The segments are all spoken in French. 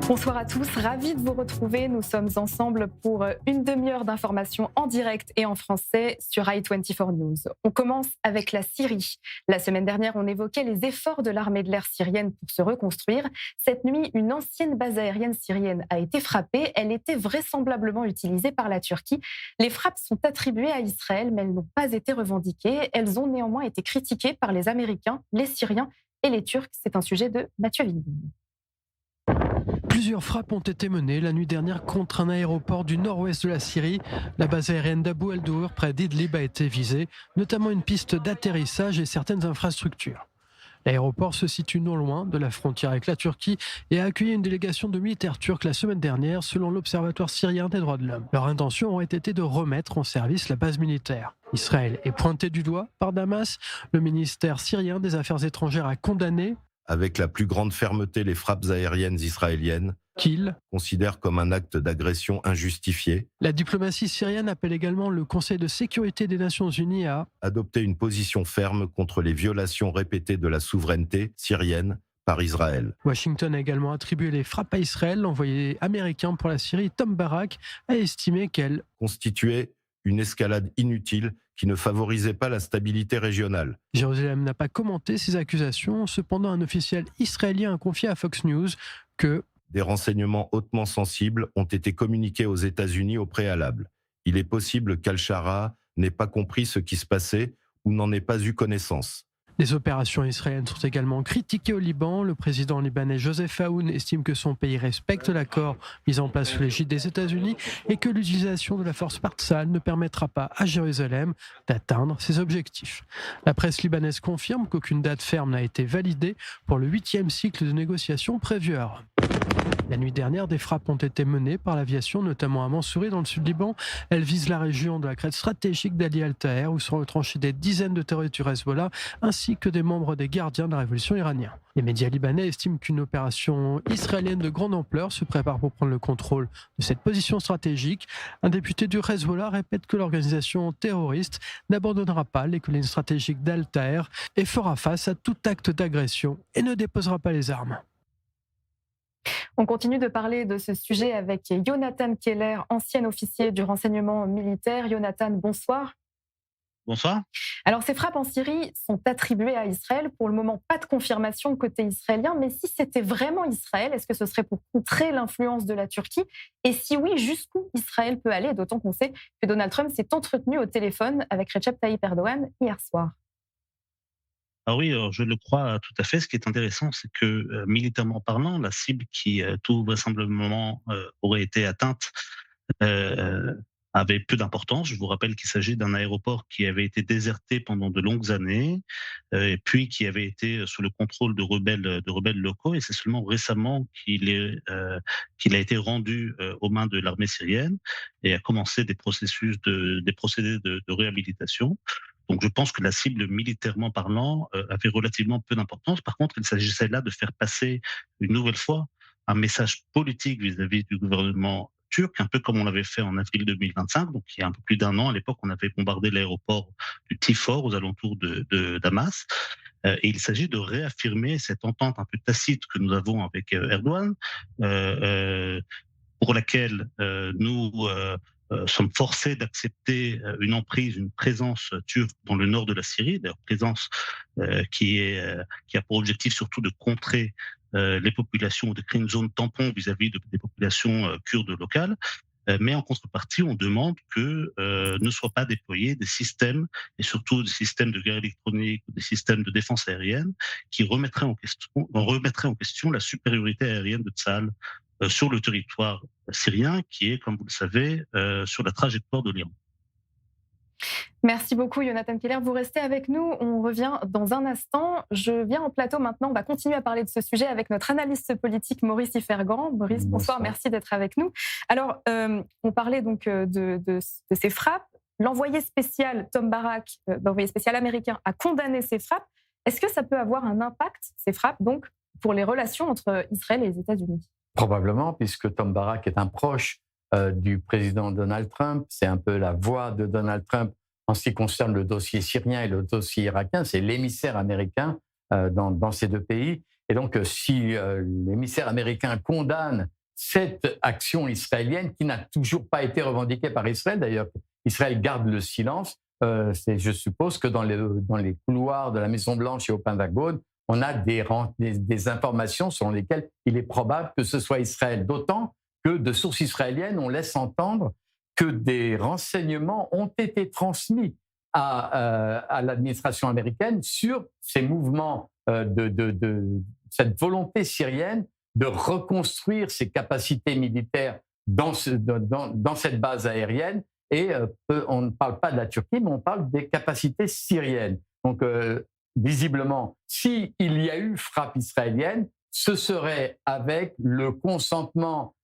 Bonsoir à tous, ravi de vous retrouver. Nous sommes ensemble pour une demi-heure d'informations en direct et en français sur i24 News. On commence avec la Syrie. La semaine dernière, on évoquait les efforts de l'armée de l'air syrienne pour se reconstruire. Cette nuit, une ancienne base aérienne syrienne a été frappée. Elle était vraisemblablement utilisée par la Turquie. Les frappes sont attribuées à Israël, mais elles n'ont pas été revendiquées. Elles ont néanmoins été critiquées par les Américains, les Syriens et les Turcs. C'est un sujet de Mathieu Vinding. Plusieurs frappes ont été menées la nuit dernière contre un aéroport du nord-ouest de la Syrie. La base aérienne d'Abu el-Dour près d'Idlib a été visée, notamment une piste d'atterrissage et certaines infrastructures. L'aéroport se situe non loin de la frontière avec la Turquie et a accueilli une délégation de militaires turcs la semaine dernière selon l'Observatoire syrien des droits de l'homme. Leur intention aurait été de remettre en service la base militaire. Israël est pointé du doigt par Damas. Le ministère syrien des Affaires étrangères a condamné avec la plus grande fermeté les frappes aériennes israéliennes, qu'il considère comme un acte d'agression injustifié. La diplomatie syrienne appelle également le Conseil de sécurité des Nations Unies à adopter une position ferme contre les violations répétées de la souveraineté syrienne par Israël. Washington a également attribué les frappes à Israël. L'envoyé américain pour la Syrie, Tom Barak, a estimé qu'elle constituait une escalade inutile qui ne favorisait pas la stabilité régionale. Jérusalem n'a pas commenté ces accusations. Cependant, un officiel israélien a confié à Fox News que des renseignements hautement sensibles ont été communiqués aux États-Unis au préalable. Il est possible qu'Al-Shara n'ait pas compris ce qui se passait ou n'en ait pas eu connaissance. Les opérations israéliennes sont également critiquées au Liban. Le président libanais Joseph Aoun estime que son pays respecte l'accord mis en place sous l'égide des États-Unis et que l'utilisation de la force partisane ne permettra pas à Jérusalem d'atteindre ses objectifs. La presse libanaise confirme qu'aucune date ferme n'a été validée pour le 8e cycle de négociations prévu à Rome. La nuit dernière, des frappes ont été menées par l'aviation, notamment à Mansouri, dans le sud Liban. Elles visent la région de la crête stratégique d'Ali Al-Taher, où sont retranchés des dizaines de terroristes du Hezbollah, ainsi que des membres des gardiens de la révolution iranienne. Les médias libanais estiment qu'une opération israélienne de grande ampleur se prépare pour prendre le contrôle de cette position stratégique. Un député du Hezbollah répète que l'organisation terroriste n'abandonnera pas les collines stratégiques d'Al-Taher et fera face à tout acte d'agression et ne déposera pas les armes. On continue de parler de ce sujet avec Jonathan Keller, ancien officier du renseignement militaire. Jonathan, bonsoir. Bonsoir. Alors, ces frappes en Syrie sont attribuées à Israël. Pour le moment, pas de confirmation côté israélien. Mais si c'était vraiment Israël, est-ce que ce serait pour contrer l'influence de la Turquie? Et si oui, jusqu'où Israël peut aller? D'autant qu'on sait que Donald Trump s'est entretenu au téléphone avec Recep Tayyip Erdogan hier soir. Ah oui, alors je le crois tout à fait. Ce qui est intéressant, c'est que militairement parlant, la cible qui tout vraisemblablement aurait été atteinte euh, avait peu d'importance. Je vous rappelle qu'il s'agit d'un aéroport qui avait été déserté pendant de longues années, et puis qui avait été sous le contrôle de rebelles locaux. Et c'est seulement récemment qu'il a été rendu aux mains de l'armée syrienne et a commencé des procédés de réhabilitation. Donc je pense que la cible militairement parlant avait relativement peu d'importance. Par contre, il s'agissait là de faire passer une nouvelle fois un message politique vis-à-vis du gouvernement turc, un peu comme on l'avait fait en avril 2025, donc il y a un peu plus d'un an. À l'époque, on avait bombardé l'aéroport du Tifor aux alentours de Damas. Et il s'agit de réaffirmer cette entente un peu tacite que nous avons avec Erdogan, pour laquelle nous sommes forcés d'accepter une emprise, une présence turque dans le nord de la Syrie, d'ailleurs présence qui a pour objectif surtout de contrer les populations ou de créer une zone tampon vis-à-vis des populations kurdes locales. Mais en contrepartie, on demande que ne soient pas déployés des systèmes, et surtout des systèmes de guerre électronique ou des systèmes de défense aérienne, qui remettraient en question la supériorité aérienne de Tsahal sur le territoire syrien, qui est, comme vous le savez, sur la trajectoire de l'Iran. Merci beaucoup, Jonathan Keller. Vous restez avec nous. On revient dans un instant. Je viens en plateau maintenant. On va continuer à parler de ce sujet avec notre analyste politique Maurice Ifergan. Maurice, bonsoir. Merci d'être avec nous. Alors, on parlait donc de ces frappes. L'envoyé spécial Tom Barak, l'envoyé spécial américain, a condamné ces frappes. Est-ce que ça peut avoir un impact, ces frappes, donc, pour les relations entre Israël et les États-Unis? Probablement, puisque Tom Barak est un proche du président Donald Trump. C'est un peu la voix de Donald Trump en ce qui concerne le dossier syrien et le dossier irakien. C'est l'émissaire américain dans ces deux pays. Et donc, si l'émissaire américain condamne cette action israélienne, qui n'a toujours pas été revendiquée par Israël, d'ailleurs, Israël garde le silence, je suppose que dans les couloirs de la Maison-Blanche et au Pentagone, on a des informations selon lesquelles il est probable que ce soit Israël. D'autant que de sources israéliennes, on laisse entendre que des renseignements ont été transmis à l'administration américaine sur ces mouvements de cette volonté syrienne de reconstruire ses capacités militaires dans cette base aérienne. Et on ne parle pas de la Turquie, mais on parle des capacités syriennes. Donc, visiblement, s'il y a eu frappe israélienne, ce serait avec le consentement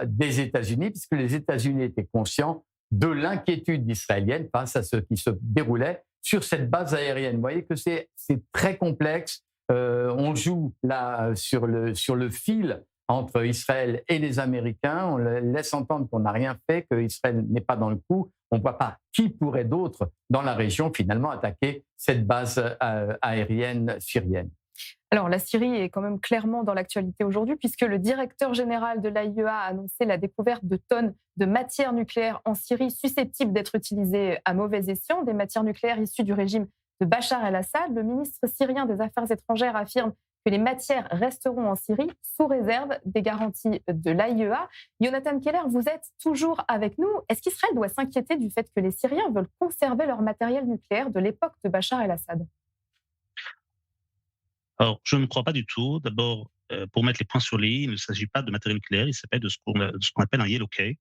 des États-Unis, puisque les États-Unis étaient conscients de l'inquiétude israélienne face à ce qui se déroulait sur cette base aérienne. Vous voyez que c'est très complexe. On joue là sur le fil entre Israël et les Américains. On laisse entendre qu'on n'a rien fait, qu'Israël n'est pas dans le coup. On ne voit pas qui pourrait d'autre dans la région finalement attaquer cette base aérienne syrienne. Alors, la Syrie est quand même clairement dans l'actualité aujourd'hui, puisque le directeur général de l'AIEA a annoncé la découverte de tonnes de matières nucléaires en Syrie susceptibles d'être utilisées à mauvais escient, des matières nucléaires issues du régime de Bachar el-Assad. Le ministre syrien des Affaires étrangères affirme que les matières resteront en Syrie sous réserve des garanties de l'AIEA. Jonathan Keller, vous êtes toujours avec nous. Est-ce qu'Israël doit s'inquiéter du fait que les Syriens veulent conserver leur matériel nucléaire de l'époque de Bachar el-Assad ? Alors, je ne crois pas du tout. D'abord, pour mettre les points sur les i, il ne s'agit pas de matériel nucléaire, il s'agit de ce qu'on appelle un yellow cake,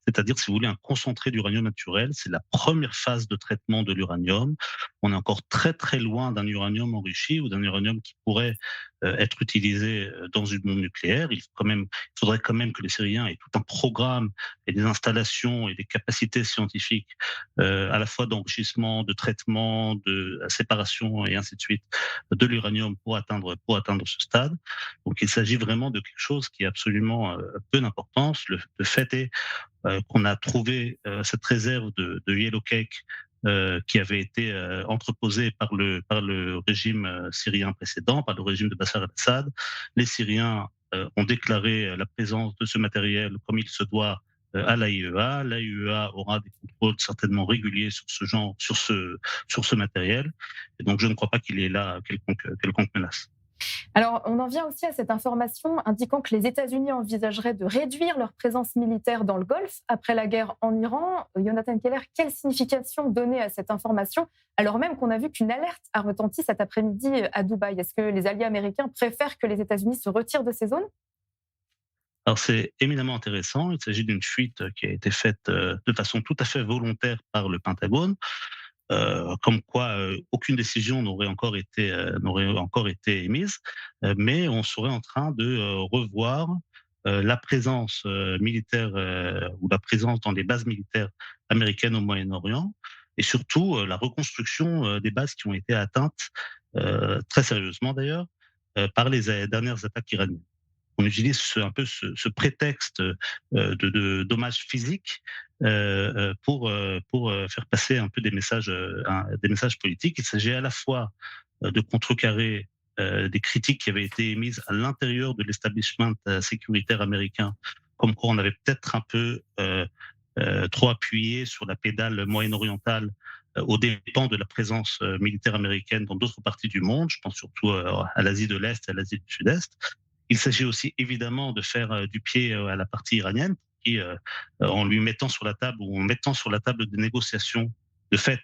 c'est-à-dire, si vous voulez, un concentré d'uranium naturel. C'est la première phase de traitement de l'uranium. On est encore très très loin d'un uranium enrichi ou d'un uranium qui pourrait être utilisé dans une bombe nucléaire. Il faudrait quand même que les Syriens aient tout un programme et des installations et des capacités scientifiques à la fois d'enrichissement, de traitement, de séparation et ainsi de suite de l'uranium pour atteindre ce stade. Donc il s'agit vraiment de quelque chose qui a absolument peu d'importance. Le fait est qu'on a trouvé cette réserve de yellow cake qui avait été entreposée par le régime syrien précédent, par le régime de Bachar el-Assad. Les Syriens ont déclaré la présence de ce matériel comme il se doit à l'AIEA. L'AIEA aura des contrôles certainement réguliers sur ce matériel. Et donc je ne crois pas qu'il y ait là quelconque menace. Alors, on en vient aussi à cette information indiquant que les États-Unis envisageraient de réduire leur présence militaire dans le Golfe après la guerre en Iran. Jonathan Keller, quelle signification donner à cette information, alors même qu'on a vu qu'une alerte a retenti cet après-midi à Dubaï? Est-ce que les alliés américains préfèrent que les États-Unis se retirent de ces zones? Alors c'est éminemment intéressant. Il s'agit d'une fuite qui a été faite de façon tout à fait volontaire par le Pentagone. Comme quoi aucune décision n'aurait encore été émise, mais on serait en train de revoir la présence militaire ou la présence dans les bases militaires américaines au Moyen-Orient, et surtout la reconstruction des bases qui ont été atteintes très sérieusement d'ailleurs par les dernières attaques iraniennes. On utilise un peu ce prétexte de dommages physiques pour faire passer un peu des messages politiques. Il s'agit à la fois de contrecarrer des critiques qui avaient été émises à l'intérieur de l'establishment sécuritaire américain, comme quoi on avait peut-être un peu trop appuyé sur la pédale moyen-orientale aux dépens de la présence militaire américaine dans d'autres parties du monde. Je pense surtout à l'Asie de l'Est et à l'Asie du Sud-Est. Il s'agit aussi évidemment de faire du pied à la partie iranienne, qui, en lui mettant sur la table ou en mettant sur la table des négociations, de fait,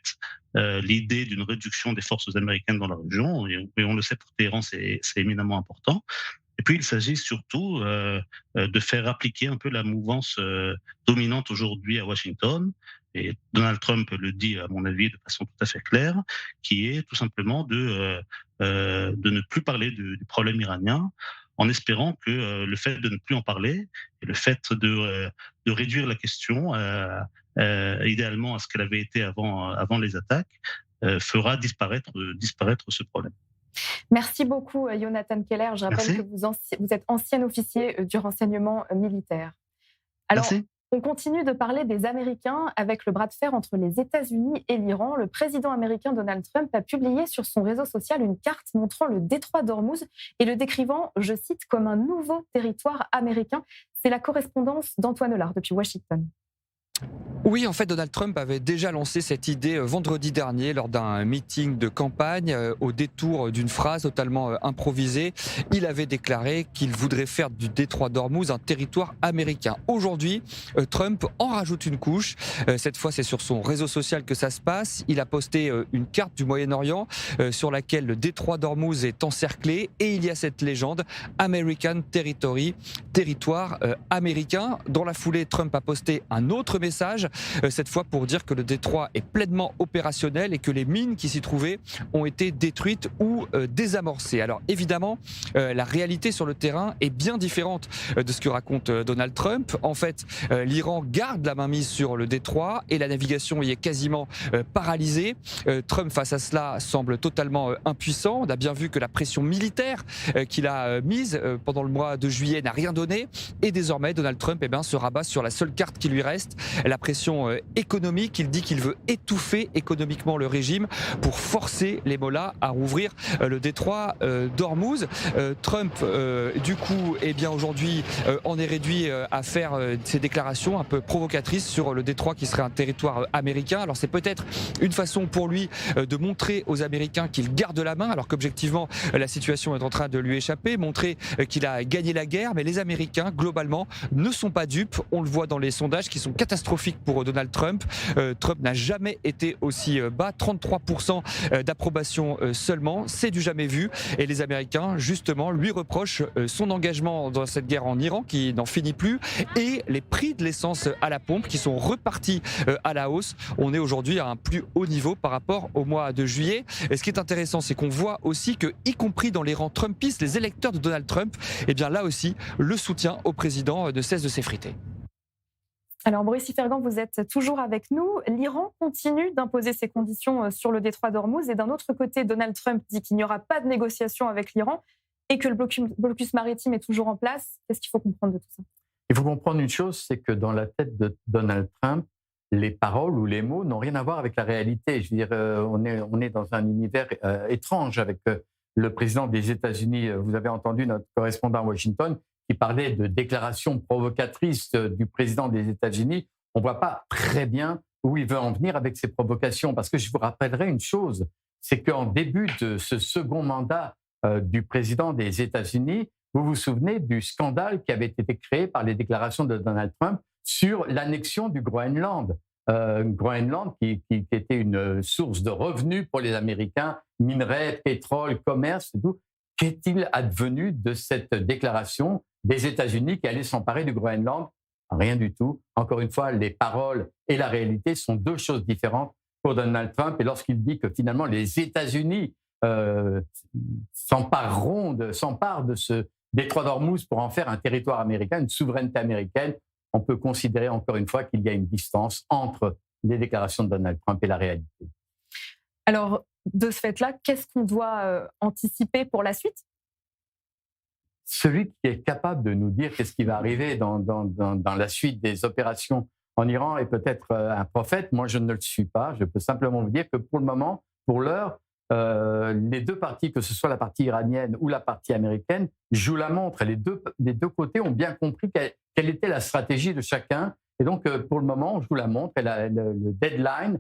l'idée d'une réduction des forces américaines dans la région. Et on le sait, pour Téhéran, c'est éminemment important. Et puis, il s'agit surtout de faire appliquer un peu la mouvance dominante aujourd'hui à Washington. Et Donald Trump le dit, à mon avis, de façon tout à fait claire, qui est tout simplement de ne plus parler du problème iranien, en espérant que le fait de ne plus en parler et le fait de réduire la question, idéalement à ce qu'elle avait été avant les attaques, fera disparaître ce problème. Merci beaucoup, Jonathan Keller. Je rappelle que vous êtes ancien officier du renseignement militaire. Alors, Merci. On continue de parler des Américains avec le bras de fer entre les États-Unis et l'Iran. Le président américain Donald Trump a publié sur son réseau social une carte montrant le détroit d'Ormuz et le décrivant, je cite, comme un nouveau territoire américain. C'est la correspondance d'Antoine Hollard depuis Washington. Oui, en fait, Donald Trump avait déjà lancé cette idée vendredi dernier lors d'un meeting de campagne au détour d'une phrase totalement improvisée. Il avait déclaré qu'il voudrait faire du détroit d'Ormuz un territoire américain. Aujourd'hui, Trump en rajoute une couche. Cette fois, c'est sur son réseau social que ça se passe. Il a posté une carte du Moyen-Orient sur laquelle le détroit d'Ormuz est encerclé et il y a cette légende American Territory, territoire américain. Dans la foulée, Trump a posté un autre message, cette fois pour dire que le détroit est pleinement opérationnel et que les mines qui s'y trouvaient ont été détruites ou désamorcées. Alors évidemment, la réalité sur le terrain est bien différente de ce que raconte Donald Trump. En fait, l'Iran garde la mainmise sur le détroit et la navigation y est quasiment paralysée. Trump, face à cela, semble totalement impuissant. On a bien vu que la pression militaire qu'il a mise pendant le mois de juillet n'a rien donné. Et désormais, Donald Trump se rabat sur la seule carte qui lui reste, la pression économique. Il dit qu'il veut étouffer économiquement le régime pour forcer les mollahs à rouvrir le détroit d'Ormuz. Trump, du coup, aujourd'hui, en est réduit à faire ces déclarations un peu provocatrices sur le détroit qui serait un territoire américain. Alors c'est peut-être une façon pour lui de montrer aux Américains qu'il garde la main, alors qu'objectivement la situation est en train de lui échapper, montrer qu'il a gagné la guerre. Mais les Américains, globalement, ne sont pas dupes. On le voit dans les sondages qui sont catastrophiques pour Donald Trump. Trump n'a jamais été aussi bas, 33% d'approbation seulement, c'est du jamais vu. Et les Américains, justement, lui reprochent son engagement dans cette guerre en Iran qui n'en finit plus et les prix de l'essence à la pompe qui sont repartis à la hausse. On est aujourd'hui à un plus haut niveau par rapport au mois de juillet. Et ce qui est intéressant, c'est qu'on voit aussi que, y compris dans les rangs trumpistes, les électeurs de Donald Trump, là aussi, le soutien au président ne cesse de s'effriter. Alors, Boris Ifergan, vous êtes toujours avec nous. L'Iran continue d'imposer ses conditions sur le détroit d'Ormuz et d'un autre côté, Donald Trump dit qu'il n'y aura pas de négociation avec l'Iran et que le blocus maritime est toujours en place. Qu'est-ce qu'il faut comprendre de tout ça ? Il faut comprendre une chose, c'est que dans la tête de Donald Trump, les paroles ou les mots n'ont rien à voir avec la réalité. Je veux dire, on est dans un univers étrange avec le président des États-Unis. Vous avez entendu notre correspondant à Washington qui parlait de déclarations provocatrices du président des États-Unis. On ne voit pas très bien où il veut en venir avec ces provocations. Parce que je vous rappellerai une chose, c'est qu'en début de ce second mandat du président des États-Unis, vous vous souvenez du scandale qui avait été créé par les déclarations de Donald Trump sur l'annexion du Groenland. Groenland qui était une source de revenus pour les Américains, minerais, pétrole, commerce et tout. Qu'est-il advenu de cette déclaration des États-Unis qui allaient s'emparer du Groenland? Rien du tout. Encore une fois, les paroles et la réalité sont deux choses différentes pour Donald Trump. Et lorsqu'il dit que finalement les États-Unis s'emparent de ce détroit d'Ormuz pour en faire un territoire américain, une souveraineté américaine, on peut considérer encore une fois qu'il y a une distance entre les déclarations de Donald Trump et la réalité. Alors, de ce fait-là, qu'est-ce qu'on doit anticiper pour la suite ? Celui qui est capable de nous dire qu'est-ce qui va arriver dans la suite des opérations en Iran est peut-être un prophète. Moi, je ne le suis pas. Je peux simplement vous dire que pour le moment, pour l'heure, les deux parties, que ce soit la partie iranienne ou la partie américaine, jouent la montre. Et les deux côtés ont bien compris quelle était la stratégie de chacun. Et donc, pour le moment, on joue la montre. Et le deadline,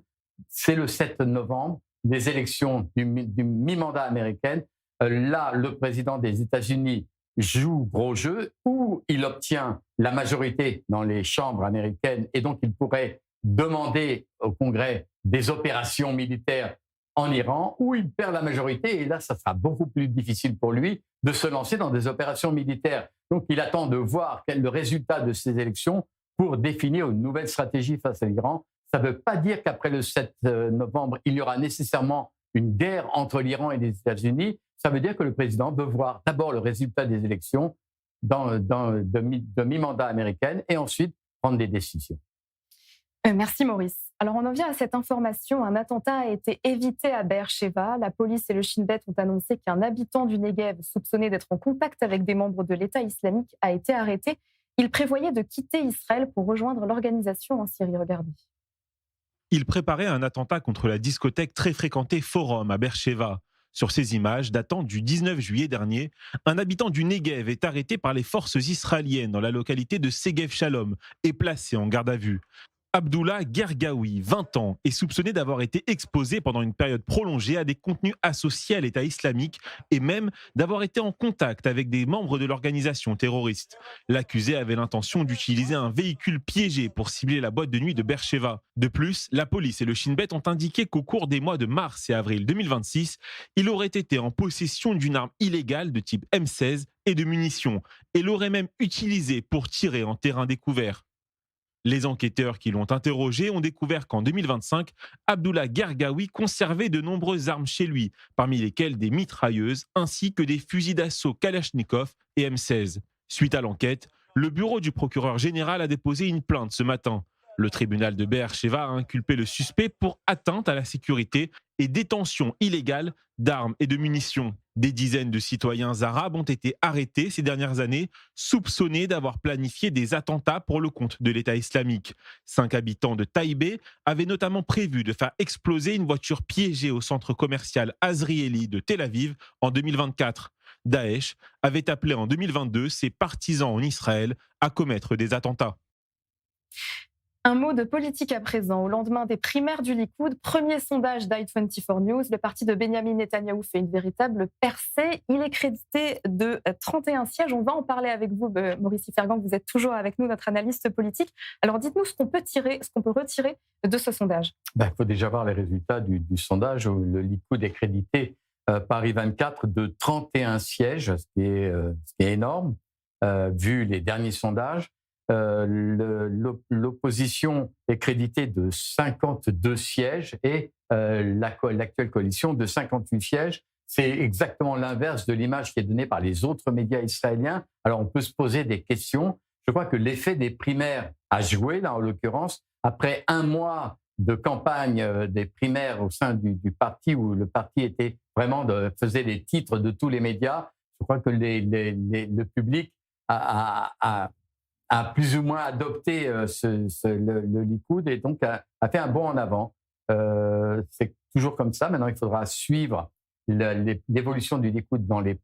c'est le 7 novembre, des élections du mi-mandat américaine. Là, le président des États-Unis joue gros jeu, où il obtient la majorité dans les chambres américaines et donc il pourrait demander au Congrès des opérations militaires en Iran, où il perd la majorité et là, ça sera beaucoup plus difficile pour lui de se lancer dans des opérations militaires. Donc, il attend de voir quel est le résultat de ces élections pour définir une nouvelle stratégie face à l'Iran. Ça ne veut pas dire qu'après le 7 novembre, il y aura nécessairement une guerre entre l'Iran et les États-Unis. Ça veut dire que le président veut voir d'abord le résultat des élections de mi-mandat américaine et ensuite prendre des décisions. Merci Maurice. Alors on en vient à cette information. Un attentat a été évité à Be'er-Sheva. La police et le Shin Bet ont annoncé qu'un habitant du Negev soupçonné d'être en contact avec des membres de l'État islamique a été arrêté. Il prévoyait de quitter Israël pour rejoindre l'organisation en Syrie. Regardez. Il préparait un attentat contre la discothèque très fréquentée Forum à Beersheva. Sur ces images datant du 19 juillet dernier, un habitant du Negev est arrêté par les forces israéliennes dans la localité de Segev Shalom et placé en garde à vue. Abdullah Gergaoui, 20 ans, est soupçonné d'avoir été exposé pendant une période prolongée à des contenus associés à l'État islamique et même d'avoir été en contact avec des membres de l'organisation terroriste. L'accusé avait l'intention d'utiliser un véhicule piégé pour cibler la boîte de nuit de Beersheva. De plus, la police et le Shin Bet ont indiqué qu'au cours des mois de mars et avril 2026, il aurait été en possession d'une arme illégale de type M16 et de munitions et l'aurait même utilisée pour tirer en terrain découvert. Les enquêteurs qui l'ont interrogé ont découvert qu'en 2025, Abdullah Gergaoui conservait de nombreuses armes chez lui, parmi lesquelles des mitrailleuses ainsi que des fusils d'assaut Kalachnikov et M16. Suite à l'enquête, le bureau du procureur général a déposé une plainte ce matin. Le tribunal de Beersheva a inculpé le suspect pour atteinte à la sécurité et détention illégale d'armes et de munitions. Des dizaines de citoyens arabes ont été arrêtés ces dernières années, soupçonnés d'avoir planifié des attentats pour le compte de l'État islamique. 5 habitants de Taïbé avaient notamment prévu de faire exploser une voiture piégée au centre commercial Azrieli de Tel Aviv en 2024. Daesh avait appelé en 2022 ses partisans en Israël à commettre des attentats. Un mot de politique à présent. Au lendemain des primaires du Likoud, premier sondage d'i24 News, le parti de Benjamin Netanyahou fait une véritable percée. Il est crédité de 31 sièges. On va en parler avec vous, Maurice Fergan. Vous êtes toujours avec nous, notre analyste politique. Alors dites-nous ce qu'on peut retirer de ce sondage. Il faut déjà voir les résultats du sondage où le Likoud est crédité par i24 de 31 sièges, ce qui est énorme, vu les derniers sondages. L'opposition est créditée de 52 sièges et l'actuelle coalition de 58 sièges. C'est exactement l'inverse de l'image qui est donnée par les autres médias israéliens. Alors on peut se poser des questions. Je crois que l'effet des primaires a joué, là en l'occurrence, après un mois de campagne des primaires au sein du parti où le parti était vraiment faisait les titres de tous les médias. Je crois que le public a plus ou moins adopté le Likoud et donc a fait un bond en avant. C'est toujours comme ça. Maintenant, il faudra suivre l'évolution du Likoud dans les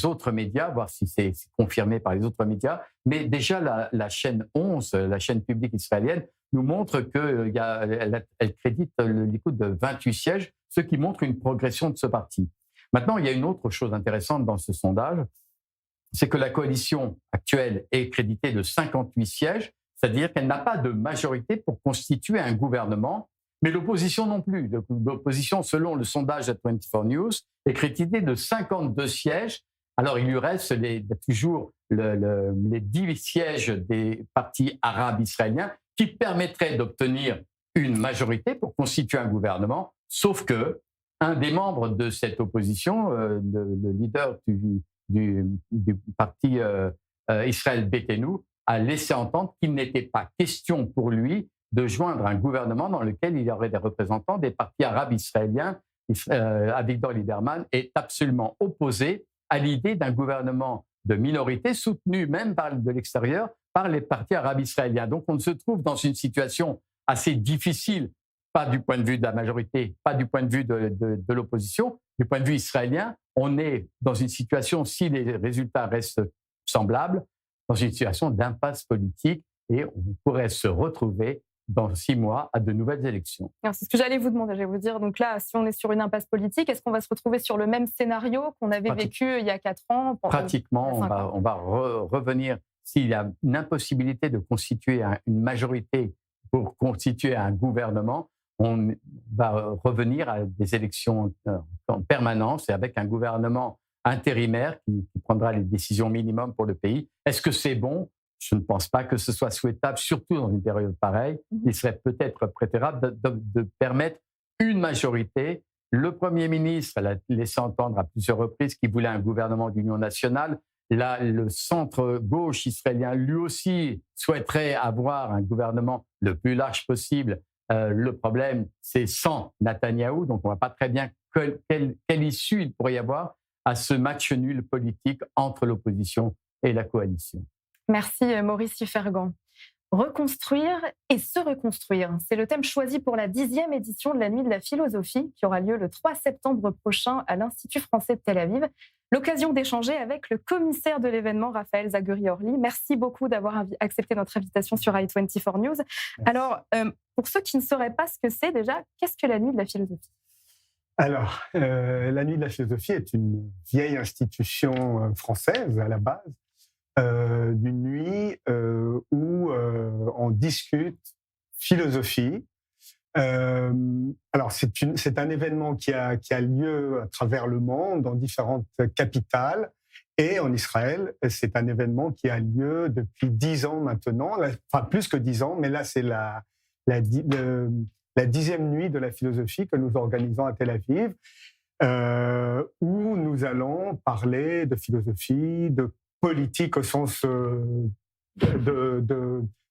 autres médias, voir si c'est confirmé par les autres médias. Mais déjà, la chaîne 11, la chaîne publique israélienne, nous montre qu'elle crédite le Likoud de 28 sièges, ce qui montre une progression de ce parti. Maintenant, il y a une autre chose intéressante dans ce sondage, c'est que la coalition actuelle est créditée de 58 sièges, c'est-à-dire qu'elle n'a pas de majorité pour constituer un gouvernement, mais l'opposition non plus. L'opposition, selon le sondage d'i24 News, est créditée de 52 sièges. Alors, il lui reste toujours les 10 sièges des partis arabes israéliens qui permettraient d'obtenir une majorité pour constituer un gouvernement, sauf que un des membres de cette opposition, le leader du parti Israël Beiteinu, a laissé entendre qu'il n'était pas question pour lui de joindre un gouvernement dans lequel il y aurait des représentants des partis arabes israéliens. Avigdor Lieberman est absolument opposé à l'idée d'un gouvernement de minorité soutenu même de l'extérieur par les partis arabes israéliens. Donc on se trouve dans une situation assez difficile, pas du point de vue de la majorité, pas du point de vue de l'opposition, du point de vue israélien. On est dans une situation, si les résultats restent semblables, dans une situation d'impasse politique et on pourrait se retrouver dans 6 mois à de nouvelles élections. Alors, c'est ce que j'allais vous demander. J'allais vous dire, donc là, si on est sur une impasse politique, est-ce qu'on va se retrouver sur le même scénario qu'on avait vécu il y a 4 ans Pratiquement, on va revenir. S'il y a une impossibilité de constituer une majorité pour constituer un gouvernement, on va revenir à des élections en permanence et avec un gouvernement intérimaire qui prendra les décisions minimum pour le pays. Est-ce que c'est bon ? Je ne pense pas que ce soit souhaitable, surtout dans une période pareille. Il serait peut-être préférable de permettre une majorité. Le Premier ministre a laissé entendre à plusieurs reprises qu'il voulait un gouvernement d'union nationale. Là, le centre-gauche israélien, lui aussi, souhaiterait avoir un gouvernement le plus large possible. Le problème, c'est sans Netanyahou, donc on ne voit pas très bien quelle issue il pourrait y avoir à ce match nul politique entre l'opposition et la coalition. Merci Maurice Fergan. Reconstruire et se reconstruire, c'est le thème choisi pour la 10e édition de la Nuit de la philosophie qui aura lieu le 3 septembre prochain à l'Institut français de Tel Aviv. L'occasion d'échanger avec le commissaire de l'événement, Raphaël Zaguri-Orly. Merci beaucoup d'avoir accepté notre invitation sur i24 News. Merci. Alors, pour ceux qui ne sauraient pas ce que c'est déjà, qu'est-ce que la Nuit de la philosophie ? Alors, la Nuit de la philosophie est une vieille institution française à la base, d'une nuit où on discute philosophie. Alors, c'est un événement qui a lieu à travers le monde, dans différentes capitales. Et en Israël, c'est un événement qui a lieu depuis 10 ans maintenant, enfin plus que 10 ans, mais là, c'est la 10e nuit de la philosophie que nous organisons à Tel Aviv, où nous allons parler de philosophie, de politique au sens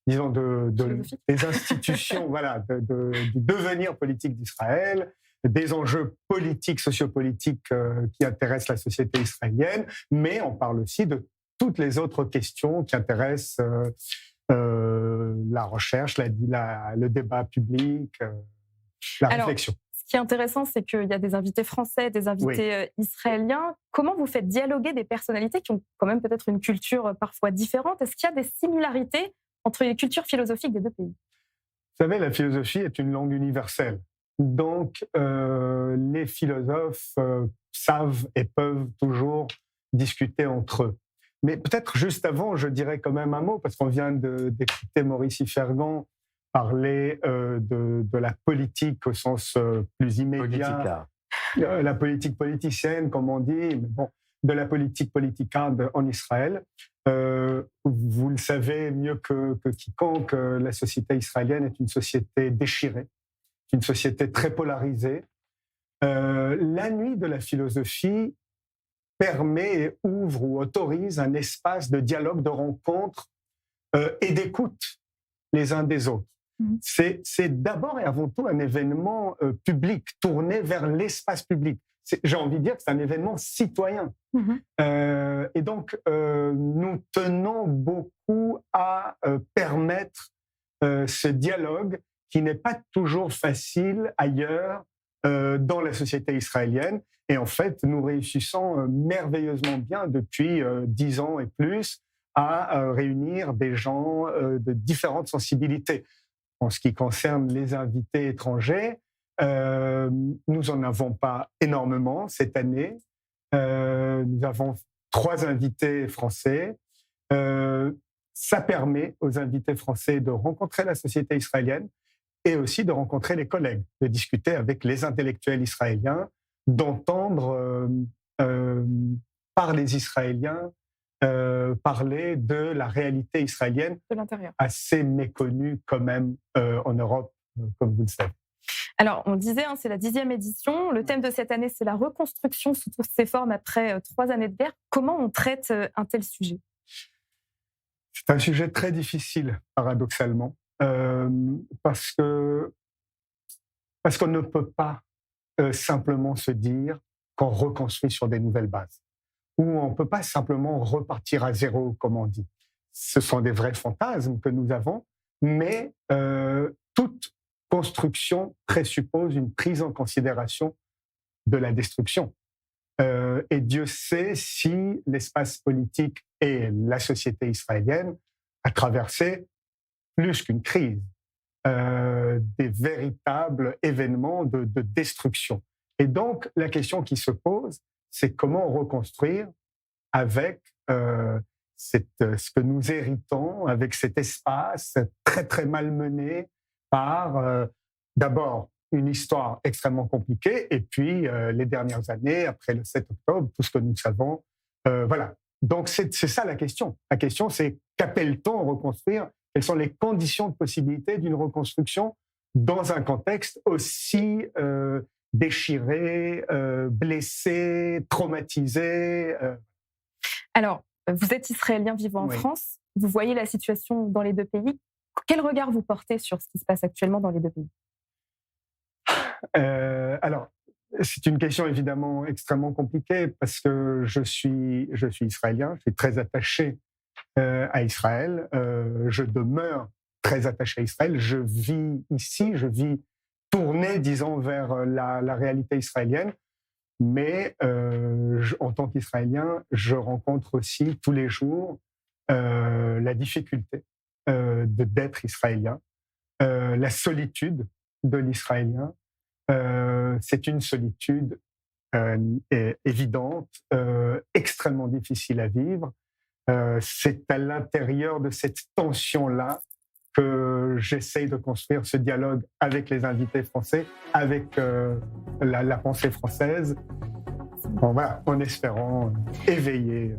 des institutions, voilà, du devenir politique d'Israël, des enjeux politiques, sociopolitiques qui intéressent la société israélienne, mais on parle aussi de toutes les autres questions qui intéressent la recherche, le débat public, la réflexion. Ce qui est intéressant, c'est qu'il y a des invités français, des invités israéliens. Comment vous faites dialoguer des personnalités qui ont quand même peut-être une culture parfois différente ? Est-ce qu'il y a des similarités entre les cultures philosophiques des deux pays ? Vous savez, la philosophie est une langue universelle. Donc, les philosophes savent et peuvent toujours discuter entre eux. Mais peut-être juste avant, je dirais quand même un mot, parce qu'on vient d'écouter Maurice Fergan parler de la politique au sens plus immédiat, la politique politicienne, comme on dit, mais bon, de la politique politicade en Israël. Vous le savez mieux que quiconque, la société israélienne est une société déchirée, une société très polarisée. La Nuit de la philosophie permet et ouvre ou autorise un espace de dialogue, de rencontre et d'écoute les uns des autres. C'est d'abord et avant tout un événement public, tourné vers l'espace public. J'ai envie de dire que c'est un événement citoyen. Et donc, nous tenons beaucoup à permettre ce dialogue qui n'est pas toujours facile ailleurs dans la société israélienne. Et en fait, nous réussissons merveilleusement bien depuis 10 ans et plus à réunir des gens de différentes sensibilités. En ce qui concerne les invités étrangers, nous n'en avons pas énormément cette année. Nous avons 3 invités français. Ça permet aux invités français de rencontrer la société israélienne et aussi de rencontrer les collègues, de discuter avec les intellectuels israéliens, d'entendre par les Israéliens parler de la réalité israélienne, de l'intérieur, assez méconnue quand même en Europe, comme vous le savez. Alors, on disait, c'est la 10e édition. Le thème de cette année, c'est la reconstruction sous toutes ses formes après 3 années de guerre. Comment on traite un tel sujet ? C'est un sujet très difficile, paradoxalement, parce qu'on ne peut pas simplement se dire qu'on reconstruit sur des nouvelles bases, ou on ne peut pas simplement repartir à zéro, comme on dit. Ce sont des vrais fantasmes que nous avons, mais toute construction présuppose une prise en considération de la destruction. Et Dieu sait si l'espace politique et la société israélienne a traversé plus qu'une crise, des véritables événements de destruction. Et donc, la question qui se pose, c'est comment reconstruire avec ce que nous héritons, avec cet espace très, très malmené par, d'abord, une histoire extrêmement compliquée, et puis les dernières années, après le 7 octobre, tout ce que nous savons. Voilà. Donc, c'est ça la question. La question, c'est qu'appelle-t-on reconstruire ? Quelles sont les conditions de possibilité d'une reconstruction dans un contexte aussi déchiré, blessé, traumatisé Alors, vous êtes israélien vivant en France. Vous voyez la situation dans les deux pays. Quel regard vous portez sur ce qui se passe actuellement dans les deux pays ? Alors, c'est une question évidemment extrêmement compliquée parce que je suis israélien, je suis très attaché à Israël. Je demeure très attaché à Israël. Je vis ici, je vis tourné, disons, vers la réalité israélienne. Mais en tant qu'Israélien, je rencontre aussi tous les jours la difficulté d'être israélien, la solitude de l'Israélien. C'est une solitude évidente, extrêmement difficile à vivre. C'est à l'intérieur de cette tension-là que j'essaye de construire ce dialogue avec les invités français, avec la pensée française, en espérant éveiller.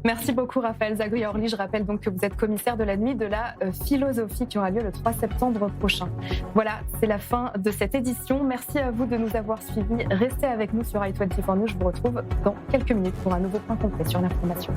Merci beaucoup Raphaël Zagri-Orly. Je rappelle donc que vous êtes commissaire de la Nuit de la philosophie qui aura lieu le 3 septembre prochain. Voilà, c'est la fin de cette édition. Merci à vous de nous avoir suivis. Restez avec nous sur i24 News. Je vous retrouve dans quelques minutes pour un nouveau point complet sur l'information.